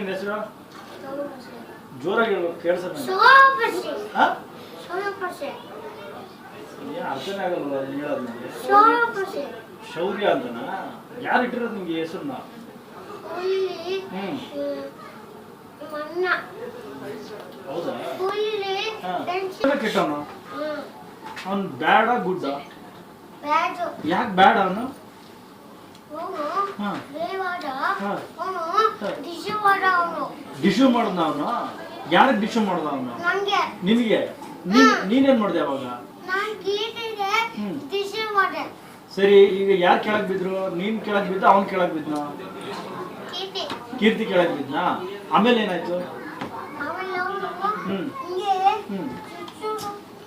ನಿನ್ನ ಹೆಸರು? ಜೋರಾಗಿ ಹೇಳು, ಕೇಳಿಸಲ್ಲ. ಅರ್ಥನೇ ಆಗಲ್ವ ನೀನು ಹೇಳೋದು ನನಗೆ. ಶೌರ್ಯ ಅಂತನಾ? ಯಾರು ಇಟ್ಟಿರೋದು ನಿಂಗೆ ಹೆಸರನ್ನ? ಹೌದಾ? ಕೆಟ್ಟವನು ಅವನು ಬ್ಯಾಡ ಗುಡ್ಡ? ಯಾಕೆ ಬ್ಯಾಡ ಅವನು? ಡಿಶು ಮಾಡ್ದ ಅವನು? ಯಾರಿಗೆ ಡಿಶು ಮಾಡ್ದ ಅವನು? ನಿನಗೆ? ನೀನೇನ್ ಮಾಡ್ದೆ ಅವಾಗ? ಸರಿ, ಈಗ ಯಾರು ಕೆಳಗ್ ಬಿದ್ರು? ನೀನ್ ಕೆಳಗ್ ಬಿದ್ದ, ಅವನ್ ಕೆಳಗ್ ಬಿದ್ನ? ಕೀರ್ತಿ ಕೆಳಗ್ ಬಿದ್ನ? ಆಮೇಲೆ ಏನಾಯ್ತು?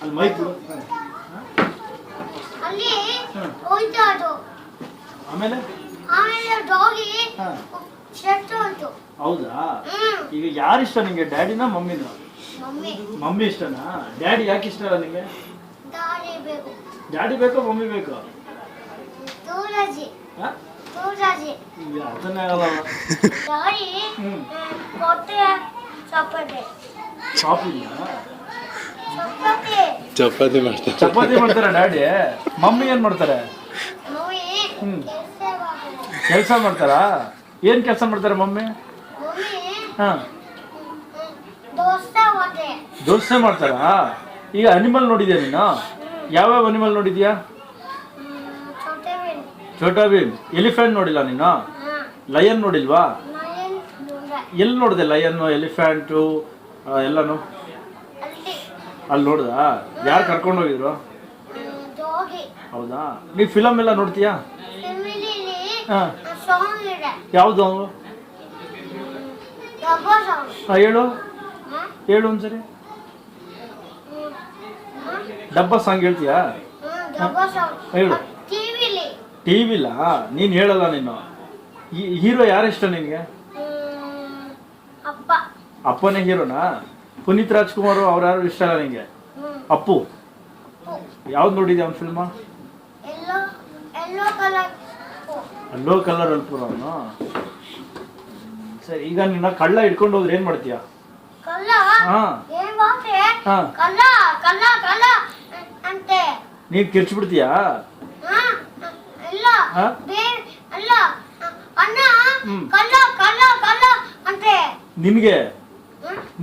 ಅಲ್ಲಿ ಮೈಕ್ ಆಮೇಲೆ ಹೌದಾ? ಈಗ ಯಾರಿಷ್ಟ ನಿಂಗೆ, ಡ್ಯಾಡಿನ ಮಮ್ಮಿನ? ಮಮ್ಮಿ ಇಷ್ಟನಾ? ಡ್ಯಾಡಿ ಯಾಕೆ ಇಷ್ಟ ಅಲ್ಲ ನಿಂಗೆ? ಡ್ಯಾಡಿ ಬೇಕೋ ಮಮ್ಮಿ ಬೇಕೋ? ಅದನ್ನೇ ಆಗಲ್ಲ. ಚಪಾತಿ ಮಾಡ್ತಾರೆ ಡ್ಯಾಡಿ. ಮಮ್ಮಿ ಏನ್ ಮಾಡ್ತಾರೆ? ಕೆಲಸ ಮಾಡ್ತಾರಾ? ಏನ್ ಕೆಲಸ ಮಾಡ್ತಾರೆ ಮಮ್ಮಿ? ದೋಸೆ ಮಾಡ್ತಾರಾ? ಈಗ ಅನಿಮಲ್ ನೋಡಿದ್ಯಾ ನೀನು? ಯಾವ್ಯಾವ ಅನಿಮಲ್ ನೋಡಿದ್ಯಾ? ಛೋಟಾ ಭೀಮ್. ಎಲಿಫೆಂಟ್ ನೋಡಿಲ್ಲ ನೀನು? ಲಯನ್ ನೋಡಿಲ್ವಾ? ಎಲ್ಲಿ ನೋಡಿದೆ ಲಯನ್ ಎಲಿಫೆಂಟು ಎಲ್ಲಾನು? ಅಲ್ಲಿ ನೋಡ್ದ? ಯಾರು ಕರ್ಕೊಂಡು ಹೋಗಿದ್ರು? ಹೌದಾ? ನೀ ಫಿಲಮ್ ಎಲ್ಲ ನೋಡ್ತೀಯಾ? ಯಾವುದು? ಹೇಳು ಹೇಳು ಒಂದ್ಸರಿ. ಡಬ್ಬ ಸಾಂಗ್ ಹೇಳ್ತೀಯಾ? ಹೇಳು. ಟಿವಿಲ್ಲ? ನೀನ್ ಹೇಳಲ್ಲ. ನೀನು ಹೀರೋ ಯಾರಿಷ್ಟ ನಿನ್ಗೆ? ಅಪ್ಪನೇ ಹೀರೋನಾ? ಪುನೀತ್ ರಾಜ್ಕುಮಾರ್ ಅವ್ರು ಯಾರು ಇಷ್ಟ ಅಲ್ಲ ನಿಂಗೆ? ಅಪ್ಪು ಯಾವ್ದು ನೋಡಿದ್ಯಾ ಅವ್ನ ಫಿಲ್ಮ? ಎಲ್ಲೋ ಕಲರ್ ಅಲ್ಪುರ ಅವನು. ಸರಿ, ಈಗ ನಿನ್ನ ಕಳ್ಳ ಇಟ್ಕೊಂಡು ಹೋದ್ರೆ ಏನ್ ಮಾಡ್ತೀಯ? ನೀನ್ ಕಿರ್ಚ್ಬಿಡ್ತೀಯಾ? ನಿನ್ಗೆ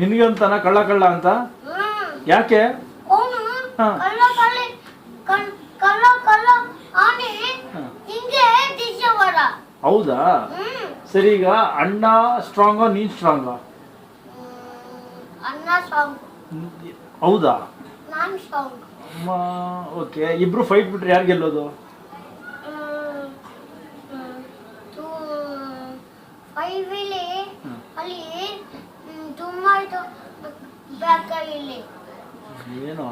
ನಿನ್ಗೆ ಅಂತಾನ ಕಳ್ಳ ಕಳ್ಳ ಅಂತ? ಯಾಕೆ? ಹೌದಾ? ಸರಿ, ಈಗ ಅಣ್ಣ ಸ್ಟ್ರಾಂಗ ನೀನ್ ಸ್ಟ್ರಾಂಗ? ಹೌದಾ? ಓಕೆ, ಇಬ್ರು ಫೈಟ್ ಬಿಟ್ರೆ ಯಾರು ಗೆಲ್ಲೋದು? ಏನೋ